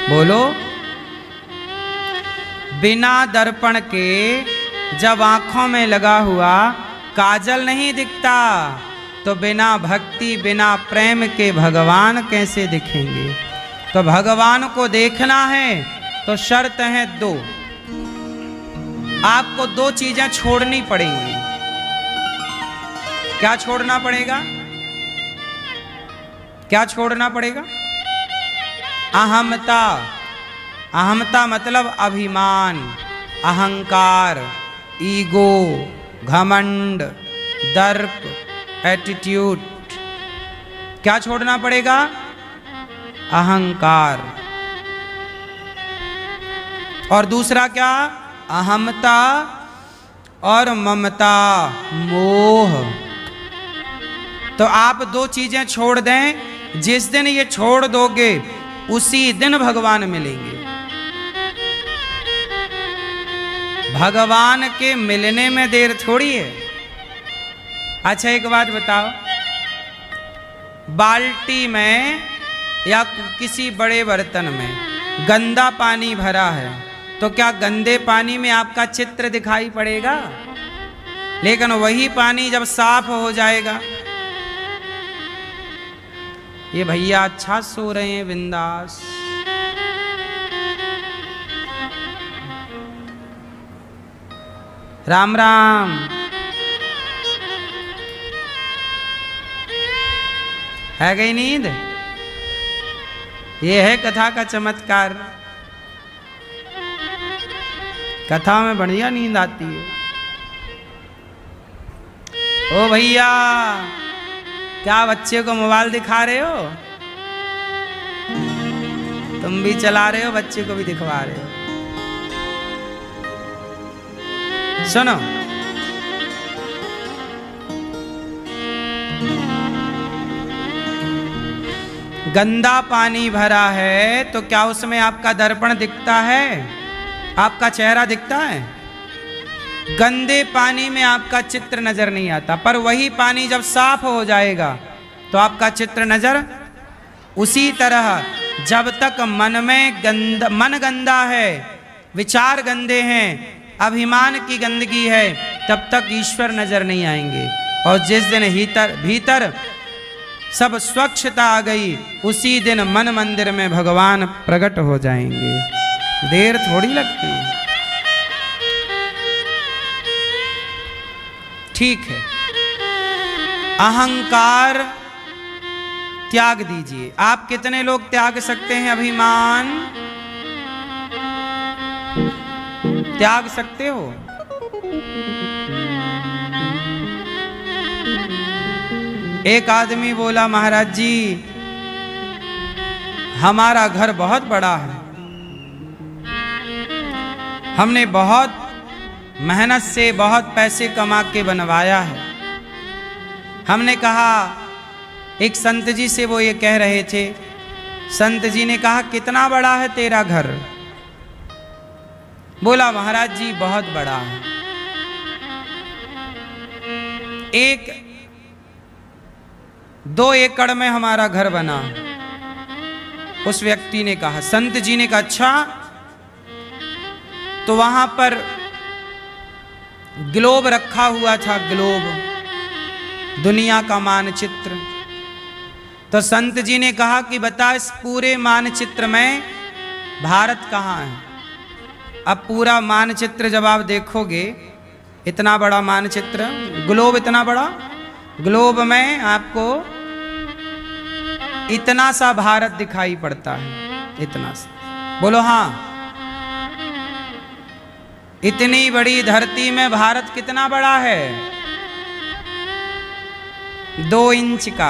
बोलो। बिना दर्पण के जब आंखों में लगा हुआ काजल नहीं दिखता, तो बिना भक्ति बिना प्रेम के भगवान कैसे दिखेंगे। तो भगवान को देखना है तो शर्त है दो, आपको दो चीजें छोड़नी पड़ेंगी। क्या छोड़ना पड़ेगा? क्या छोड़ना पड़ेगा? अहमता। अहमता मतलब अभिमान, अहंकार, ईगो, घमंड, दर्प, एटीट्यूड। क्या छोड़ना पड़ेगा? अहंकार। और दूसरा क्या? अहमता और ममता, मोह। तो आप दो चीजें छोड़ दें, जिस दिन ये छोड़ दोगे उसी दिन भगवान मिलेंगे। भगवान के मिलने में देर थोड़ी है। अच्छा एक बात बताओ, बाल्टी में या किसी बड़े बर्तन में गंदा पानी भरा है, तो क्या गंदे पानी में आपका चित्र दिखाई पड़ेगा? लेकिन वही पानी जब साफ हो जाएगा, ये भैया अच्छा सो रहे हैं बिंदास, राम राम, है गई नींद? ये है कथा का चमत्कार। कथा में बढ़िया नींद आती है। ओ भैया, क्या बच्चे को मोबाइल दिखा रहे हो? तुम भी चला रहे हो, बच्चे को भी दिखवा रहे हो। सुनो, गंदा पानी भरा है तो क्या उसमें आपका दर्पण दिखता है? आपका चेहरा दिखता है? गंदे पानी में आपका चित्र नजर नहीं आता, पर वही पानी जब साफ हो जाएगा तो आपका चित्र नजर। उसी तरह जब तक मन में मन गंदा है, विचार गंदे हैं, अभिमान की गंदगी है, तब तक ईश्वर नजर नहीं आएंगे। और जिस दिन भीतर सब स्वच्छता आ गई, उसी दिन मन मंदिर में भगवान प्रकट हो जाएंगे। देर थोड़ी लगती है। ठीक है, अहंकार त्याग दीजिए। आप कितने लोग त्याग सकते हैं? अभिमान त्याग सकते हो? एक आदमी बोला, महाराज जी हमारा घर बहुत बड़ा है, हमने बहुत मेहनत से बहुत पैसे कमा के बनवाया है। हमने कहा, एक संत जी से वो ये कह रहे थे, संत जी ने कहा कितना बड़ा है तेरा घर? बोला महाराज जी बहुत बड़ा है। 2 एकड़ में हमारा घर बना। उस व्यक्ति ने कहा, संत जी ने कहा अच्छा, तो वहां पर ग्लोब रखा हुआ था, ग्लोब, दुनिया का मानचित्र। तो संत जी ने कहा कि बता, इस पूरे मानचित्र में भारत कहाँ है? अब पूरा मानचित्र जब आप देखोगे, इतना बड़ा मानचित्र, ग्लोब इतना बड़ा, ग्लोब में आपको इतना सा भारत दिखाई पड़ता है, इतना सा। बोलो हाँ। इतनी बड़ी धरती में भारत कितना बड़ा है? 2 इंच का।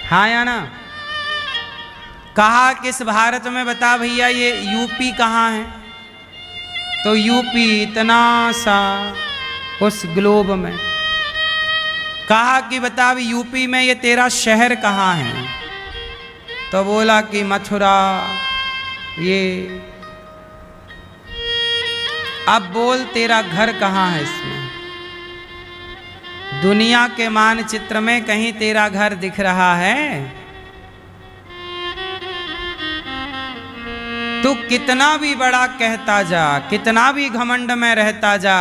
हाँ या ना? कहा किस भारत में? बता भैया ये यूपी कहाँ है? तो यूपी इतना सा उस ग्लोब में। कहा कि बता यूपी में ये तेरा शहर कहाँ है? तो बोला कि मथुरा। ये अब बोल तेरा घर कहाँ है इसमें? दुनिया के मानचित्र में कहीं तेरा घर दिख रहा है? तू कितना भी बड़ा कहता जा, कितना भी घमंड में रहता जा,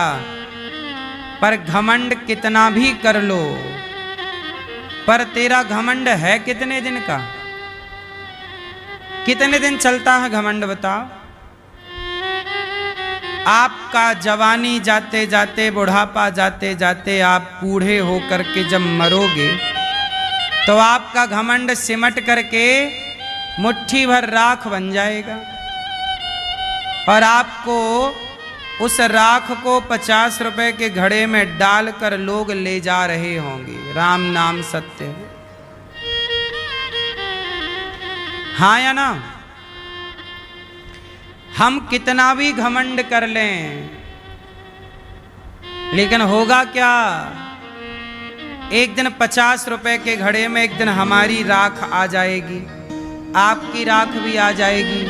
पर घमंड कितना भी कर लो, पर तेरा घमंड है कितने दिन का? कितने दिन चलता है घमंड बताओ? आपका जवानी जाते जाते, बुढ़ापा जाते जाते, आप बूढ़े होकर के जब मरोगे तो आपका घमंड सिमट करके मुट्ठी भर राख बन जाएगा और आपको उस राख को 50 रुपए के घड़े में डालकर लोग ले जा रहे होंगे। राम नाम सत्य है, हाँ या ना? हम कितना भी घमंड कर लें, लेकिन होगा क्या? एक दिन 50 रुपए के घड़े में एक दिन हमारी राख आ जाएगी, आपकी राख भी आ जाएगी।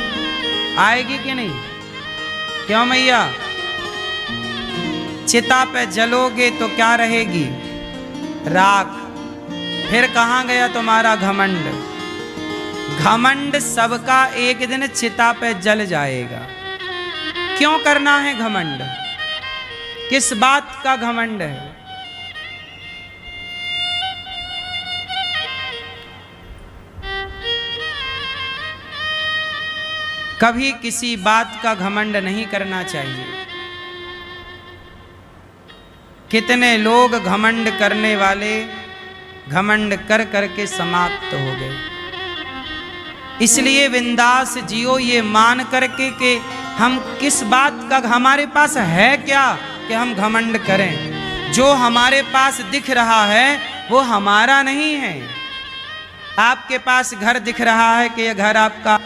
आएगी कि नहीं? क्यों मैया? चिता पे जलोगे तो क्या रहेगी? राख। फिर कहाँ गया तुम्हारा घमंड? घमंड सबका एक दिन चिता पे जल जाएगा। क्यों करना है घमंड? किस बात का घमंड है? कभी किसी बात का घमंड नहीं करना चाहिए। कितने लोग घमंड करने वाले घमंड कर करके समाप्त हो गए। इसलिए बिंदास जियो ये मान करके कि हम किस बात का, हमारे पास है क्या कि हम घमंड करें? जो हमारे पास दिख रहा है वो हमारा नहीं है। आपके पास घर दिख रहा है कि यह घर आपका,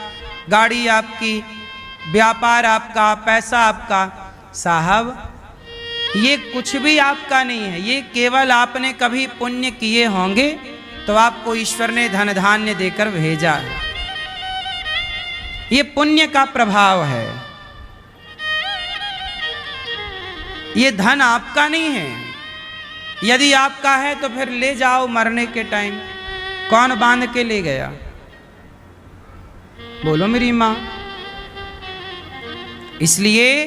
गाड़ी आपकी, व्यापार आपका, पैसा आपका। साहब ये कुछ भी आपका नहीं है, ये केवल आपने कभी पुण्य किए होंगे तो आपको ईश्वर ने धन धान्य देकर भेजा है। ये पुण्य का प्रभाव है, ये धन आपका नहीं है। यदि आपका है तो फिर ले जाओ मरने के टाइम। कौन बांध के ले गया? बोलो मेरी मां। इसलिए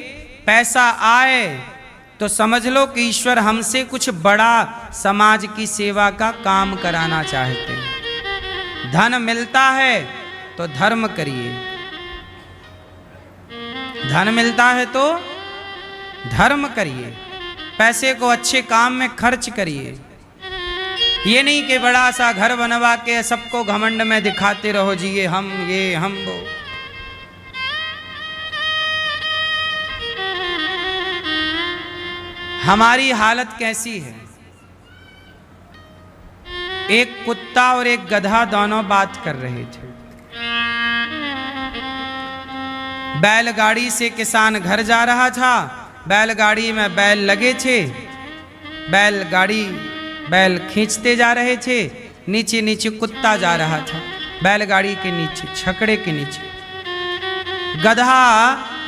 पैसा आए तो समझ लो कि ईश्वर हमसे कुछ बड़ा समाज की सेवा का काम कराना चाहते हैं। धन मिलता है तो धर्म करिए, धन मिलता है तो धर्म करिए, पैसे को अच्छे काम में खर्च करिए। ये नहीं कि बड़ा सा घर बनवा के सबको घमंड में दिखाते रहो जी ये हम वो। हमारी हालत कैसी है? एक कुत्ता और एक गधा दोनों बात कर रहे थे। बैलगाड़ी से किसान घर जा रहा था, बैलगाड़ी में बैल लगे थे, बैल खींचते जा रहे थे, नीचे नीचे कुत्ता जा रहा था, बैलगाड़ी के नीचे, छकड़े के नीचे। गधा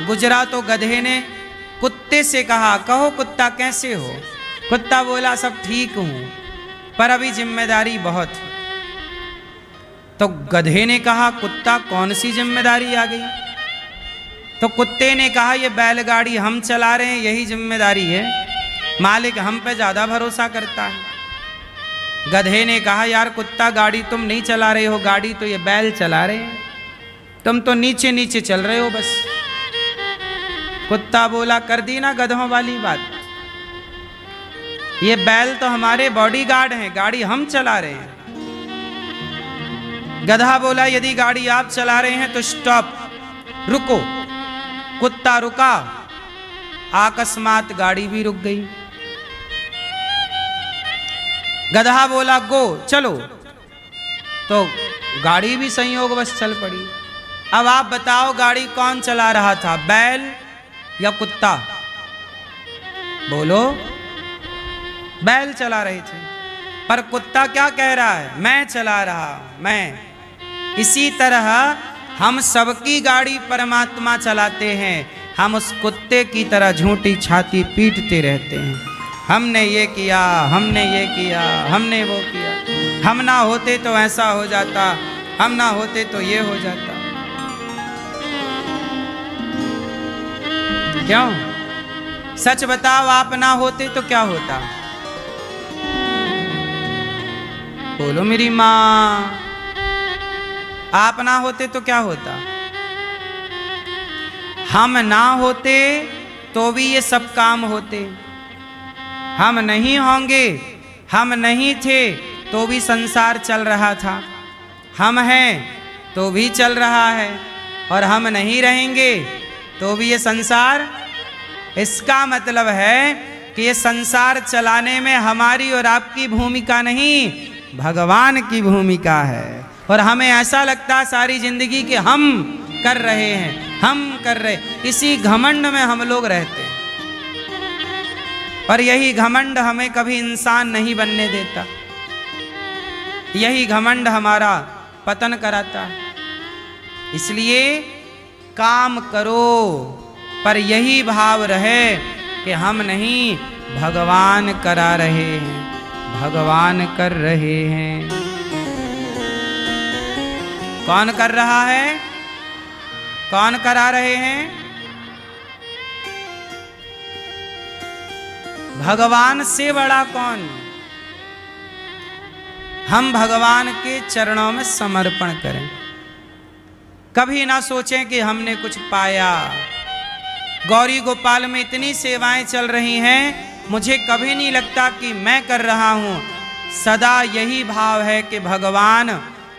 गुजरा तो गधे ने कुत्ते से कहा, कहो कुत्ता कैसे हो? कुत्ता बोला सब ठीक हूं पर अभी जिम्मेदारी बहुत है। तो गधे ने कहा कुत्ता कौन सी जिम्मेदारी आ गई? तो कुत्ते ने कहा ये बैलगाड़ी हम चला रहे हैं, यही जिम्मेदारी है, मालिक हम पे ज्यादा भरोसा करता है। गधे ने कहा यार कुत्ता गाड़ी तुम नहीं चला रहे हो, गाड़ी तो ये बैल चला रहे हैं, तुम तो नीचे नीचे चल रहे हो बस। कुत्ता बोला कर दी ना गधों वाली बात, ये बैल तो हमारे बॉडीगार्ड हैं, गाड़ी हम चला रहे हैं। गधा बोला यदि गाड़ी आप चला रहे हैं तो स्टॉप, रुको। कुत्ता रुका, अकस्मात गाड़ी भी रुक गई। गधा बोला गो, चलो, तो गाड़ी भी संयोगवश चल पड़ी। अब आप बताओ गाड़ी कौन चला रहा था, बैल या कुत्ता? बोलो। बैल चला रहे थे, पर कुत्ता क्या कह रहा है? मैं चला रहा, मैं। इसी तरह हम सबकी गाड़ी परमात्मा चलाते हैं, हम उस कुत्ते की तरह झूठी छाती पीटते रहते हैं। हमने ये किया, हमने ये किया, हमने वो किया, हम ना होते तो ऐसा हो जाता, हम ना होते तो ये हो जाता। क्यों? सच बताओ, आप ना होते तो क्या होता? बोलो मेरी माँ, आप ना होते तो क्या होता? हम ना होते तो भी ये सब काम होते। हम नहीं होंगे, हम नहीं थे तो भी संसार चल रहा था। हम हैं तो भी चल रहा है, और हम नहीं रहेंगे तो भी ये संसार। इसका मतलब है कि ये संसार चलाने में हमारी और आपकी भूमिका नहीं, भगवान की भूमिका है। और हमें ऐसा लगता है सारी जिंदगी कि हम कर रहे हैं, हम कर रहे, इसी घमंड में हम लोग रहते हैं। और यही घमंड हमें कभी इंसान नहीं बनने देता, यही घमंड हमारा पतन कराता है। इसलिए काम करो, पर यही भाव रहे कि हम नहीं, भगवान करा रहे हैं, भगवान कर रहे हैं। कौन कर रहा है? कौन करा रहे हैं? भगवान से बड़ा कौन? हम भगवान के चरणों में समर्पण करें। कभी ना सोचें कि हमने कुछ पाया। गौरी गोपाल में इतनी सेवाएं चल रही हैं, मुझे कभी नहीं लगता कि मैं कर रहा हूं। सदा यही भाव है कि भगवान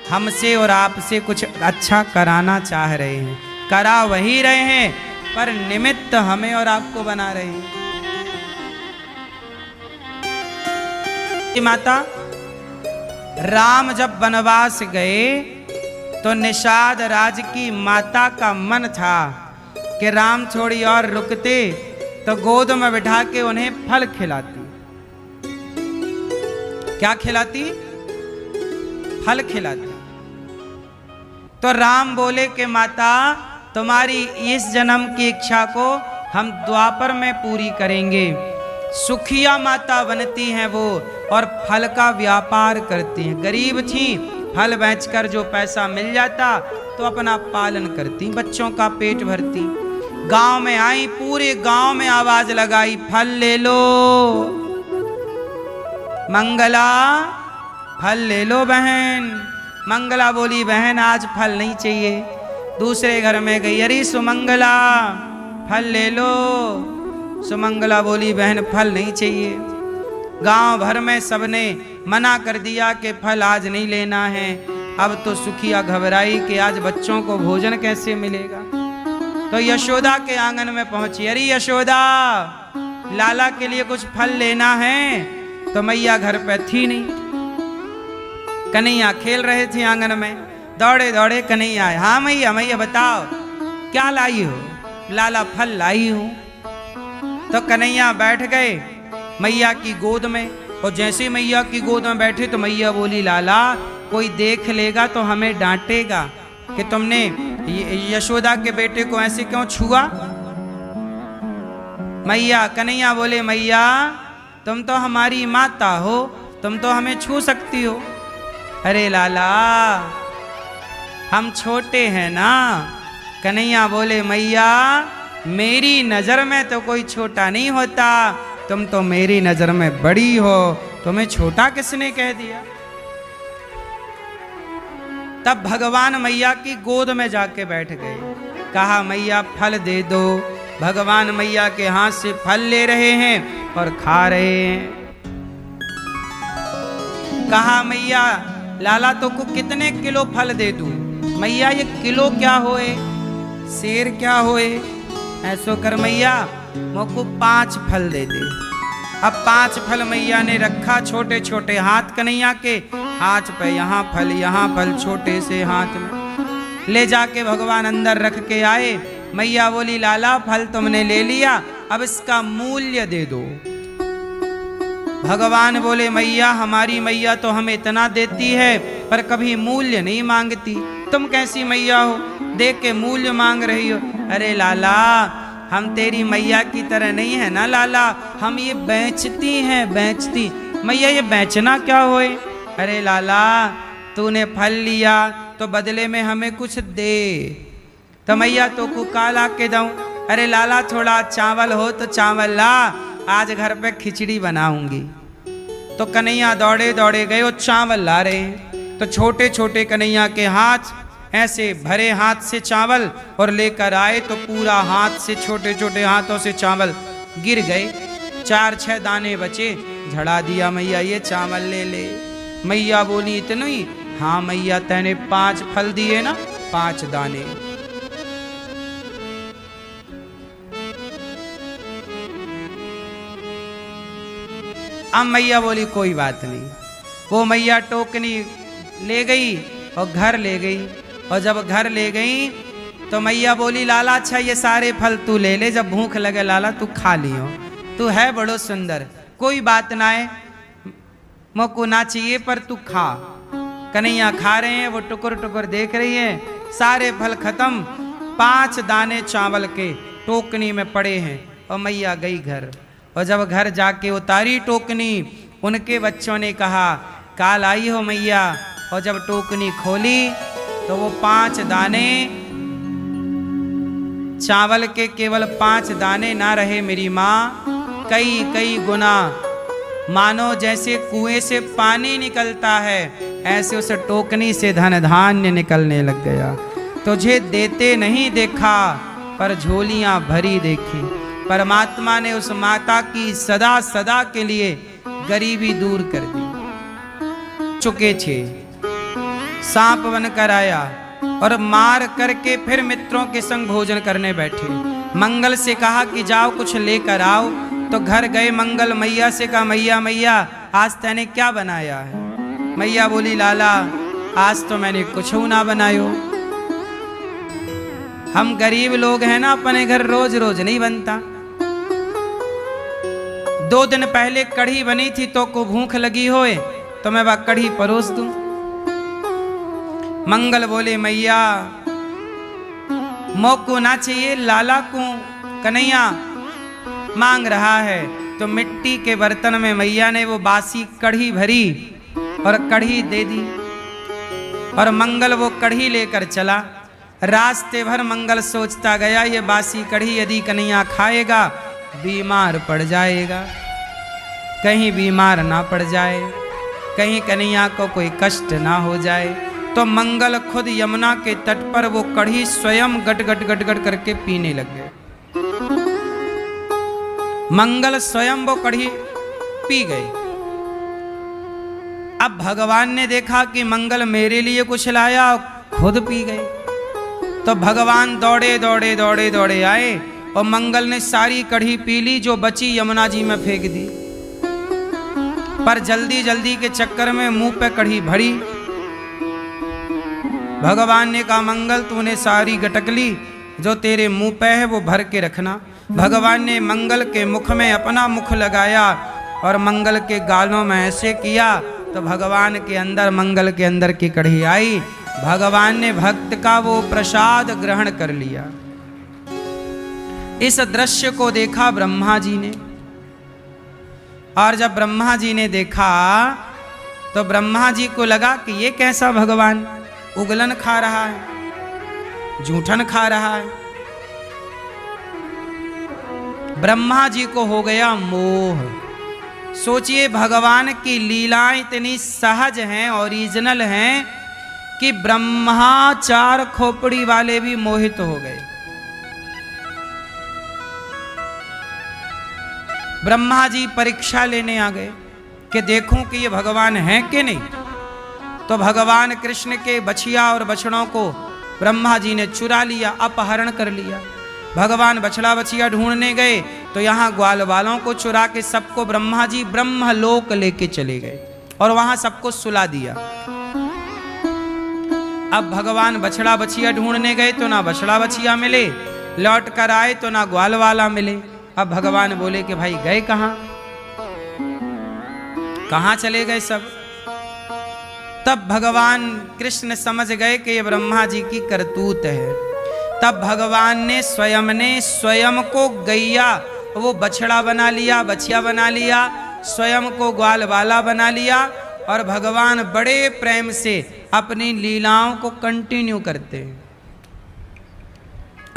हमसे और आपसे कुछ अच्छा कराना चाह रहे हैं। करा वही रहे हैं, पर निमित्त हमें और आपको बना रहे हैं। माता, राम जब वनवास गए तो निषाद राज की माता का मन था कि राम थोड़ी और रुकते तो गोद में बिठा के उन्हें फल खिलाती। क्या खिलाती? फल खिलाती। तो राम बोले कि माता, तुम्हारी इस जन्म की इच्छा को हम द्वापर में पूरी करेंगे। सुखिया माता बनती हैं वो, और फल का व्यापार करती हैं। गरीब थी, फल बेचकर जो पैसा मिल जाता तो अपना पालन करती, बच्चों का पेट भरती। गांव में आई, पूरे गांव में आवाज लगाई, फल ले लो मंगला, फल ले लो बहन। मंगला बोली, बहन आज फल नहीं चाहिए। दूसरे घर में गई, अरे सुमंगला फल ले लो। सुमंगला बोली, बहन फल नहीं चाहिए। गांव भर में सबने मना कर दिया कि फल आज नहीं लेना है। अब तो सुखिया घबराई कि आज बच्चों को भोजन कैसे मिलेगा। तो यशोदा के आंगन में पहुंची, अरे यशोदा, लाला के लिए कुछ फल लेना है। तो मैया घर पे थी नहीं। कन्हैया खेल रहे थे आंगन में, दौड़े दौड़े कन्हैया आए। हाँ मैया, मैया बताओ क्या लाई हो? लाला फल लाई हूं। तो कन्हैया बैठ गए मैया की गोद में, और जैसे मैया की गोद में बैठे तो मैया बोली, लाला कोई देख लेगा तो हमें डांटेगा कि तुमने यशोदा के बेटे को ऐसे क्यों छुआ। मैया, कन्हैया बोले, मैया तुम तो हमारी माता हो, तुम तो हमें छू सकती हो। अरे लाला हम छोटे हैं ना। कन्हैया बोले, मैया मेरी नजर में तो कोई छोटा नहीं होता, तुम तो मेरी नजर में बड़ी हो, तुम्हें छोटा किसने कह दिया। तब भगवान मैया की गोद में जाके बैठ गए। कहा, मैया फल दे दो। भगवान मैया के हाथ से फल ले रहे हैं और खा रहे हैं। कहा, मैया लाला तो को कितने किलो फल दे दूं? मैया ये किलो क्या होए, शेर क्या होए, ऐसो कर मैया मोको 5 फल दे दे। अब 5 फल मैया ने रखा, छोटे छोटे हाथ कन्हैया के, हाथ पे यहाँ फल छोटे से हाथ में ले जाके भगवान अंदर रख के आए। मैया बोली, लाला फल तुमने ले लिया, अब इसका मूल्य दे दो। भगवान बोले, मैया हमारी मैया तो हमें इतना देती है पर कभी मूल्य नहीं मांगती। तुम कैसी मैया हो, देख के मूल्य मांग रही हो। अरे लाला हम तेरी मैया की तरह नहीं है ना लाला, हम ये बेचती हैं, बेचती। मैया ये बेचना क्या होए? अरे लाला तूने फल लिया तो बदले में हमें कुछ दे। तो मैया तो को काला के दूं। अरे लाला थोड़ा चावल हो तो चावल ला, आज घर पे खिचड़ी बनाऊंगी। तो कन्हैया दौड़े दौड़े गए और चावल ला रहे हैं। तो छोटे छोटे कन्हैया के हाथ ऐसे भरे हाथ से चावल और लेकर आए तो पूरा हाथ से छोटे छोटे हाथों से चावल गिर गए। 4-6 दाने बचे, झड़ा दिया मैया ये चावल ले ले। मैया बोली इतने ही? हाँ मैया तैने 5 फल दिए ना, 5 दाने। अब मैया बोली कोई बात नहीं। वो मैया टोकनी ले गई और घर ले गई। और जब घर ले गई तो मैया बोली लाला अच्छा ये सारे फल तू ले ले, जब भूख लगे लाला तू खा लियो, तू है बड़ो सुंदर, कोई बात ना है, मोको ना चाहिए पर तू खा। कन्हैया खा रहे हैं, वो टुकुर टुकुर देख रही है, सारे फल खत्म, 5 दाने चावल के टोकनी में पड़े हैं। और मैया गई घर। और जब घर जाके उतारी टोकनी, उनके बच्चों ने कहा काल आई हो मैया। और जब टोकनी खोली तो वो 5 दाने चावल के केवल 5 दाने ना रहे मेरी माँ, कई कई गुना, मानो जैसे कुएं से पानी निकलता है ऐसे उस टोकनी से धन धान्य निकलने लग गया। तुझे देते नहीं देखा पर झोलियां भरी देखी। परमात्मा ने उस माता की सदा सदा के लिए गरीबी दूर कर दी। चुके छे सांप बनकर आया और मार करके फिर मित्रों के संग भोजन करने बैठे। मंगल से कहा कि जाओ कुछ लेकर आओ। तो घर गए, मंगल मैया से कहा मैया मैया आज तैने क्या बनाया है? मैया बोली लाला आज तो मैंने कुछ ना बनायो, हम गरीब लोग हैं ना, अपने घर रोज रोज नहीं बनता। 2 दिन पहले कढ़ी बनी थी तो को भूख लगी होए तो मैं वह कढ़ी परोस दूं। मंगल बोले मैया मोको ना चाहिए, लाला को कन्हैया मांग रहा है। तो मिट्टी के बर्तन में मैया ने वो बासी कढ़ी भरी और कढ़ी दे दी। और मंगल वो कढ़ी लेकर चला। रास्ते भर मंगल सोचता गया ये बासी कढ़ी यदि कन्हैया खाएगा बीमार पड़ जाएगा, कहीं बीमार ना पड़ जाए, कहीं कन्हैया को कोई कष्ट ना हो जाए। तो मंगल खुद यमुना के तट पर वो कढ़ी स्वयं गट गट गट गट करके पीने लग गए। मंगल स्वयं वो कढ़ी पी गई। अब भगवान ने देखा कि मंगल मेरे लिए कुछ लाया, खुद पी गए। तो भगवान दौड़े दौड़े दौड़े दौड़े आए और मंगल ने सारी कढ़ी पी ली, जो बची यमुना जी में फेंक दी। पर जल्दी जल्दी के चक्कर में मुंह पे कढ़ी भरी। भगवान ने कहा मंगल तूने सारी गटक ली, जो तेरे मुंह पे है वो भर के रखना। भगवान ने मंगल के मुख में अपना मुख लगाया और मंगल के गालों में ऐसे किया तो भगवान के अंदर, मंगल के अंदर की कढ़ी आई। भगवान ने भक्त का वो प्रसाद ग्रहण कर लिया। इस दृश्य को देखा ब्रह्मा जी ने। और जब ब्रह्मा जी ने देखा तो ब्रह्मा जी को लगा कि ये कैसा भगवान उगलन खा रहा है, जूठन खा रहा है। ब्रह्मा जी को हो गया मोह। सोचिए भगवान की लीलाएं इतनी सहज हैं, ओरिजिनल हैं कि ब्रह्मा 4 खोपड़ी वाले भी मोहित हो गए। ब्रह्मा जी परीक्षा लेने आ गए कि देखूं कि ये भगवान हैं कि नहीं। तो भगवान कृष्ण के बछिया और बछड़ों को ब्रह्मा जी ने चुरा लिया, अपहरण कर लिया। भगवान बछड़ा बछिया ढूंढने गए तो यहाँ ग्वाल वालों को चुरा के सबको ब्रह्मा जी ब्रह्मलोक लेके चले गए और वहां सबको सुला दिया। अब भगवान बछड़ा बछिया ढूंढने गए तो ना बछड़ा बछिया मिले, लौट कर आए तो ना ग्वाल वाला मिले। अब भगवान बोले कि भाई गए कहाँ, कहाँ चले गए सब। तब भगवान कृष्ण समझ गए कि ये ब्रह्मा जी की करतूत है। तब भगवान ने स्वयं को गैया, वो बछड़ा बना लिया, बछिया बना लिया, स्वयं को ग्वाल वाला बना लिया। और भगवान बड़े प्रेम से अपनी लीलाओं को कंटिन्यू करते हैं।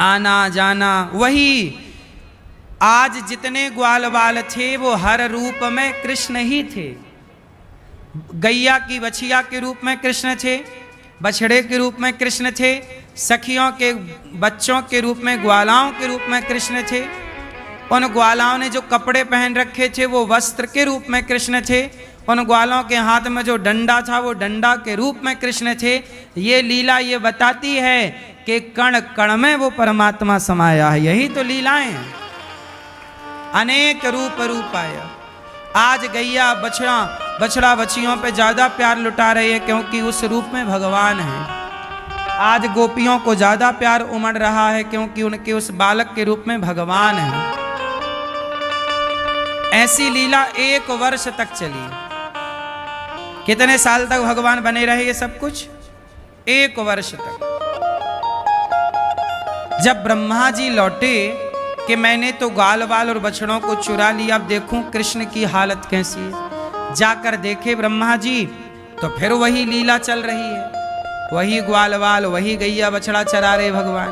आना जाना। वही आज जितने ग्वाल बाल थे वो हर रूप में कृष्ण ही थे। गैया की बछिया के रूप में कृष्ण थे, बछड़े के रूप में कृष्ण थे, सखियों के बच्चों के रूप में ग्वालाओं के रूप में कृष्ण थे। उन ग्वालाओं ने जो कपड़े पहन रखे थे वो वस्त्र के रूप में कृष्ण थे। उन ग्वालों के हाथ में जो डंडा था वो डंडा के रूप में कृष्ण थे। ये लीला ये बताती है कि कण कण में वो परमात्मा समाया है। यही तो लीलाएं हैं। अनेक रूप आया। आज गैया बछड़ा बछियों पे ज्यादा प्यार लुटा रही है क्योंकि उस रूप में भगवान है। आज गोपियों को ज्यादा प्यार उमड़ रहा है क्योंकि उनके उस बालक के रूप में भगवान है। ऐसी लीला 1 वर्ष तक चली। कितने साल तक भगवान बने रहे ये सब कुछ? 1 वर्ष तक। जब ब्रह्मा जी लौटे कि मैंने तो गाल वाल और बछड़ों को चुरा लिया, अब देखूं कृष्ण की हालत कैसी है। जाकर देखे ब्रह्मा जी तो फिर वही लीला चल रही है। वही ग्वाल वाल वही गैया बछड़ा चरा रहे भगवान।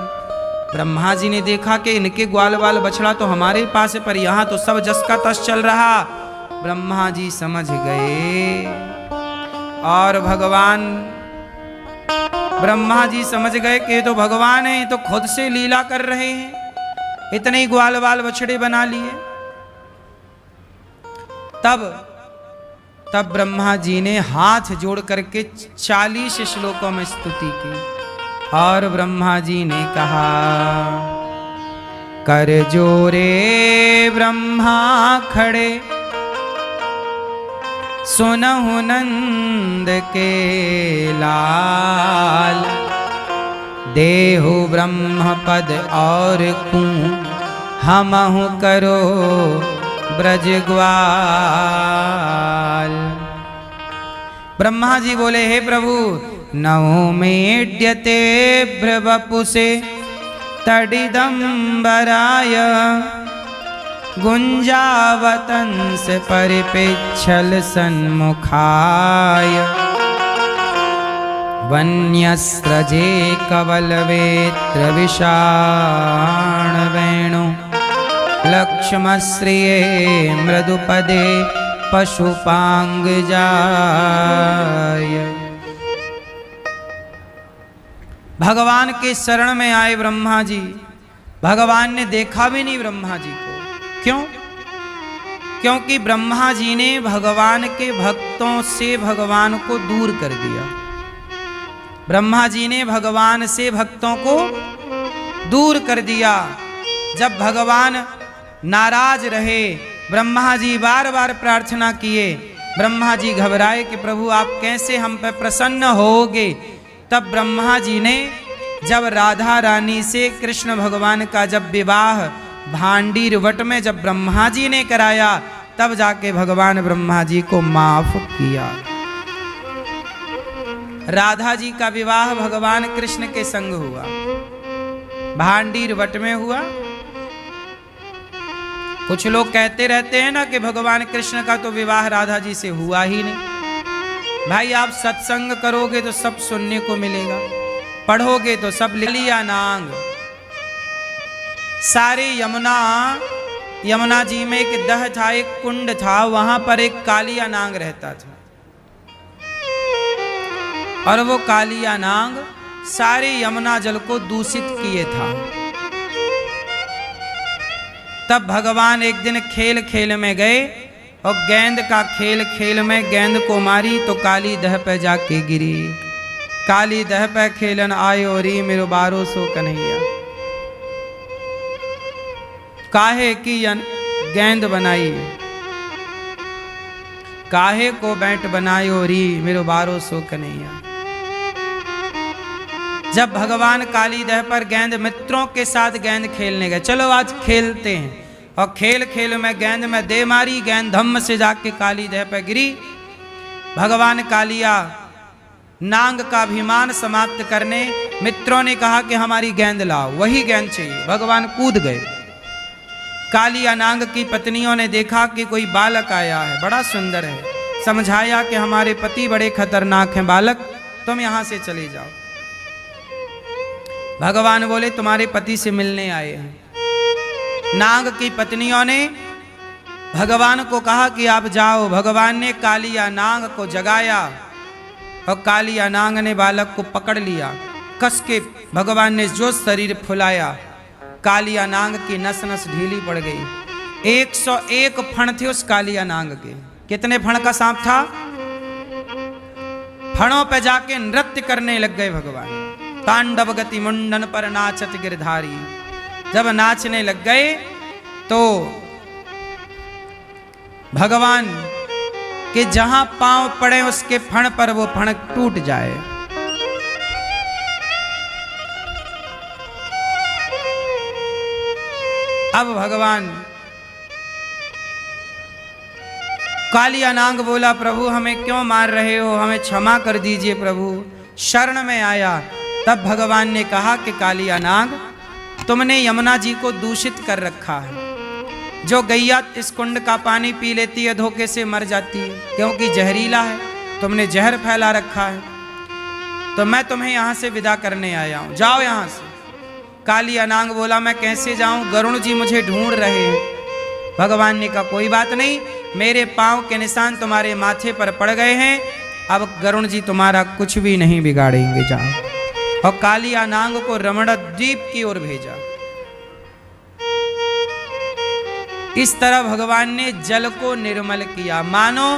ब्रह्मा जी ने देखा कि इनके ग्वाल वाल बछड़ा तो हमारे पास है पर यहाँ तो सब जस का तस चल रहा। ब्रह्मा जी समझ गए और ब्रह्मा जी समझ गए कि तो भगवान है, तो खुद से लीला कर रहे हैं। इतने ही ग्वाल वाल बछड़े बना लिए। तब ब्रह्मा जी ने हाथ जोड़ करके 40 श्लोकों में स्तुति की और ब्रह्मा जी ने कहा, कर जोरे ब्रह्मा खड़े सुनहु नंद के लाल, देहु ब्रह्म पद और कूं हमहु करो ब्रज ग्वाल। ब्रह्मा जी बोले, हे प्रभु नौमेड्यते भ्रवपुसे तडिदंबराय, गुंजावतंस परिपेच्छल सन्मुखाय, वन्यस्रजे कवलवेत्र विषाण वेणु, लक्ष्मश्रिये मृदुपदे पशुपांग जाय। भगवान के शरण में आए ब्रह्मा जी। भगवान ने देखा भी नहीं ब्रह्मा जी को। क्यों? क्योंकि ब्रह्मा जी ने भगवान के भक्तों से भगवान को दूर कर दिया। ब्रह्मा जी ने भगवान से भक्तों को दूर कर दिया। जब भगवान नाराज रहे, ब्रह्मा जी बार बार प्रार्थना किए। ब्रह्मा जी घबराए कि प्रभु आप कैसे हम पे प्रसन्न होगे। तब ब्रह्मा जी ने जब राधा रानी से कृष्ण भगवान का जब विवाह भांडीर वट में जब ब्रह्मा जी ने कराया, तब जाके भगवान ब्रह्मा जी को माफ किया। राधा जी का विवाह भगवान कृष्ण के संग हुआ, भांडीर वट में हुआ। कुछ लोग कहते रहते हैं ना कि भगवान कृष्ण का तो विवाह राधा जी से हुआ ही नहीं। भाई आप सत्संग करोगे तो सब सुनने को मिलेगा, पढ़ोगे तो सब लिया नांग। सारे यमुना जी में एक दह था, एक कुंड था, वहां पर एक कालिया नांग रहता था और वो कालिया नांग सारे यमुना जल को दूषित किए था। तब भगवान एक दिन खेल में गए और गेंद का खेल में गेंद को मारी तो काली दह पे जाके गिरी। काली दह पे खेलन आयो री मेरो बारो सो कन्हैया। काहे की गेंद बनाई, काहे को बैट बनायो री मेरो बारो सो कन्हैया। जब भगवान काली दह पर गेंद मित्रों के साथ गेंद खेलने गए, चलो आज खेलते हैं, और खेल में गेंद में दे मारी, गेंद धम्म से जाके काली दह पर गिरी। भगवान कालिया नांग का अभिमान समाप्त करने मित्रों ने कहा कि हमारी गेंद लाओ, वही गेंद चाहिए। भगवान कूद गए। कालिया नांग की पत्नियों ने देखा कि कोई बालक आया है, बड़ा सुंदर है। समझाया कि हमारे पति बड़े खतरनाक हैं, बालक तुम यहां से चले जाओ। भगवान बोले तुम्हारे पति से मिलने आए हैं। नाग की पत्नियों ने भगवान को कहा कि आप जाओ। भगवान ने कालिया नाग को जगाया और कालिया नाग ने बालक को पकड़ लिया। कस के भगवान ने जो शरीर फुलाया, कालिया नाग की नस नस ढीली पड़ गई। 101 फण थे उस कालिया नाग के। कितने फण का सांप था? फणों पे जाके नृत्य करने लग गए भगवान। तांडव गति मुंडन पर नाचत गिरधारी। जब नाचने लग गए तो भगवान के जहां पांव पड़े उसके फण पर वो फण टूट जाए। अब भगवान कालिया नाग बोला, प्रभु हमें क्यों मार रहे हो, हमें क्षमा कर दीजिए प्रभु, शरण में आया। तब भगवान ने कहा कि कालिया नाग, तुमने यमुना जी को दूषित कर रखा है। जो गैया इस कुंड का पानी पी लेती है धोखे से मर जाती है, क्योंकि जहरीला है। तुमने जहर फैला रखा है, तो मैं तुम्हें यहाँ से विदा करने आया हूँ, जाओ यहाँ से। कालिया नाग बोला, मैं कैसे जाऊँ, गरुण जी मुझे ढूंढ रहे हैं। भगवान ने कहा कोई बात नहीं, मेरे पांव के निशान तुम्हारे माथे पर पड़ गए हैं, अब गरुण जी तुम्हारा कुछ भी नहीं बिगाड़ेंगे, जाओ। और कालिया नाग को रमण द्वीप की ओर भेजा। इस तरह भगवान ने जल को निर्मल किया। मानो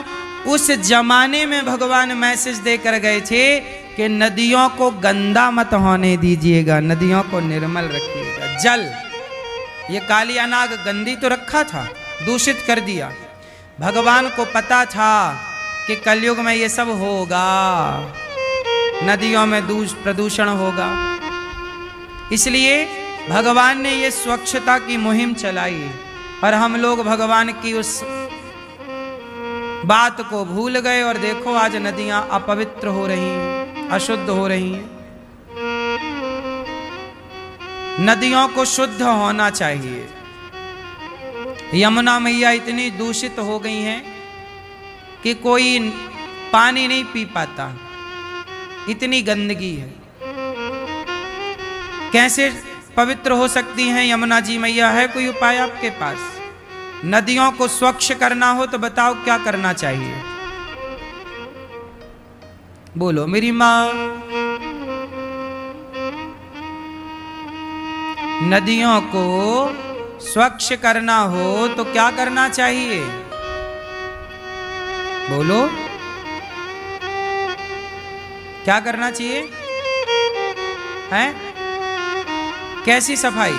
उस जमाने में भगवान मैसेज देकर गए थे कि नदियों को गंदा मत होने दीजिएगा, नदियों को निर्मल रखिएगा। जल, ये कालिया नाग गंदी तो रखा था, दूषित कर दिया। भगवान को पता था कि कलयुग में ये सब होगा, नदियों में प्रदूषण होगा। इसलिए भगवान ने ये स्वच्छता की मुहिम चलाई और हम लोग भगवान की उस बात को भूल गए। और देखो आज नदियां अपवित्र हो रही हैं, अशुद्ध हो रही हैं। नदियों को शुद्ध होना चाहिए। यमुना मैया इतनी दूषित हो गई हैं कि कोई पानी नहीं पी पाता, इतनी गंदगी है। कैसे पवित्र हो सकती हैं यमुना जी मैया? है कोई उपाय आपके पास? नदियों को स्वच्छ करना हो तो बताओ क्या करना चाहिए? बोलो मेरी माँ। नदियों को स्वच्छ करना हो तो क्या करना चाहिए? बोलो, क्या करना चाहिए? हैं? कैसी सफाई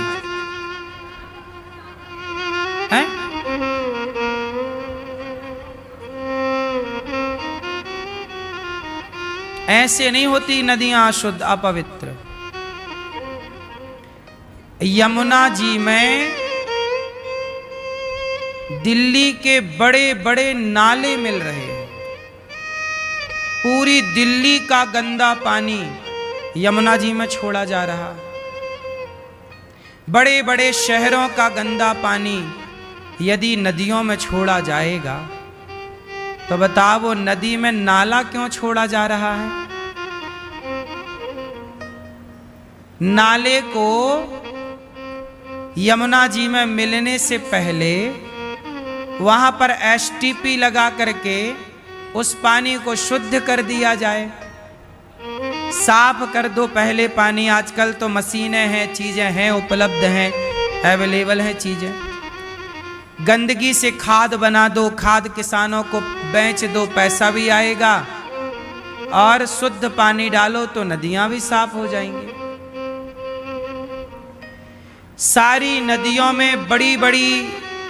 हैं? ऐसे नहीं होती नदियां अशुद्ध अपवित्र। यमुना जी में दिल्ली के बड़े बड़े नाले मिल रहे हैं। पूरी दिल्ली का गंदा पानी यमुना जी में छोड़ा जा रहा। बड़े बड़े शहरों का गंदा पानी यदि नदियों में छोड़ा जाएगा तो बताओ वो नदी में नाला क्यों छोड़ा जा रहा है? नाले को यमुना जी में मिलने से पहले वहां पर एसटीपी लगा करके उस पानी को शुद्ध कर दिया जाए, साफ कर दो पहले पानी। आजकल तो मशीनें हैं, चीजें हैं, उपलब्ध हैं, अवेलेबल हैं चीजें। गंदगी से खाद बना दो, खाद किसानों को बेच दो, पैसा भी आएगा, और शुद्ध पानी डालो तो नदियां भी साफ हो जाएंगी। सारी नदियों में बड़ी बड़ी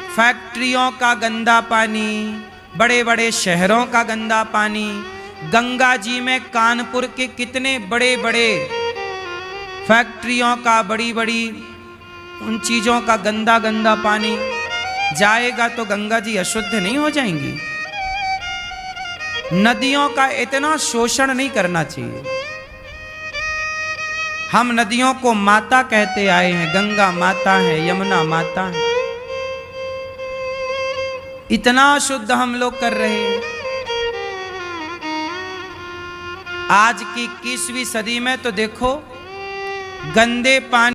फैक्ट्रियों का गंदा पानी, बड़े बड़े शहरों का गंदा पानी, गंगा जी में कानपुर के कितने बड़े बड़े फैक्ट्रियों का, बड़ी बड़ी उन चीजों का गंदा गंदा पानी जाएगा तो गंगा जी अशुद्ध नहीं हो जाएंगी? नदियों का इतना शोषण नहीं करना चाहिए। हम नदियों को माता कहते आए हैं, गंगा माता है, यमुना माता है। इतना शुद्ध हम लोग कर रहे हैं। आज की 21वीं सदी में तो देखो गंदे पानी